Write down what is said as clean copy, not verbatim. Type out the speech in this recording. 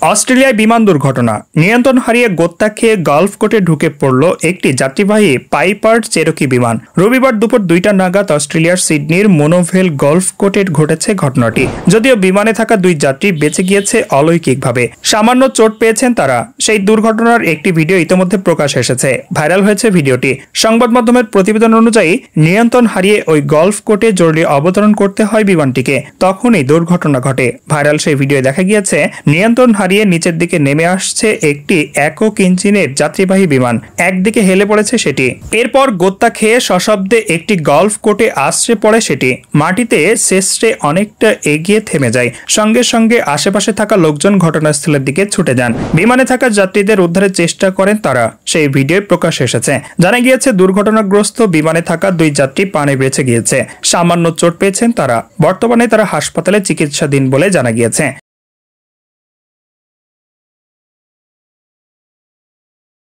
অস্ট্রেলিয়ায় বিমান দুর্ঘটনা, নিয়ন্ত্রণ হারিয়ে গোত্তা খেয়ে গালফ কোর্টে ঢুকে পড়ল একটি যাত্রীবাহী পাইপার চেরোকি বিমান। রবিবার দুপুর 2টা নাগাদ অস্ট্রেলিয়ার সিডনির মোনোভেল গলফ কোর্টে ঘটেছে ঘটনাটি। যদিও বিমানে থাকা 2 যাত্রী বেঁচে গিয়েছে অলৌকিকভাবে, সামান্য চোট পেয়েছেন তারা। সেই দুর্ঘটনার একটি ভিডিও ইতিমধ্যে প্রকাশ এসেছে, ভাইরাল হয়েছে ভিডিওটি। সংবাদ মাধ্যমের প্রতিবেদন অনুযায়ী নিয়ন্ত্রণ হারিয়ে ওই গলফ কোর্টে জরুরি অবতরণ করতে হয় বিমানটিকে, তখনই দুর্ঘটনা ঘটে। ভাইরাল সেই ভিডিও দেখা গিয়েছে নিয়ন্ত্রণ হারিয়ে নিচের দিকে নেমে আসছে একটি একক ইঞ্জিনের যাত্রীবাহী বিমান, একদিকে হেলে পড়েছে সেটি। এরপর গোত্তা খেয়ে সশব্দে একটি গলফ কোর্টে আশ্রে পড়ে সেটি, মাটিতে শেষে অনেকটা এগিয়ে থেমে যায়। সঙ্গে সঙ্গে আশেপাশে থাকা লোকজন ঘটনাস্থলের দিকে ছুটে যান। বিমানে থাকা যাত্রীদের উদ্ধারের চেষ্টা করেন তারা, সেই ভিডিও প্রকাশ এসেছে। জানা গিয়েছে দুর্ঘটনাগ্রস্ত বিমানে থাকা 2 যাত্রী প্রাণে বেঁচে গিয়েছে, সামান্য চোট পেয়েছেন তারা। বর্তমানে তারা হাসপাতালে চিকিৎসাধীন বলে জানা গিয়েছে।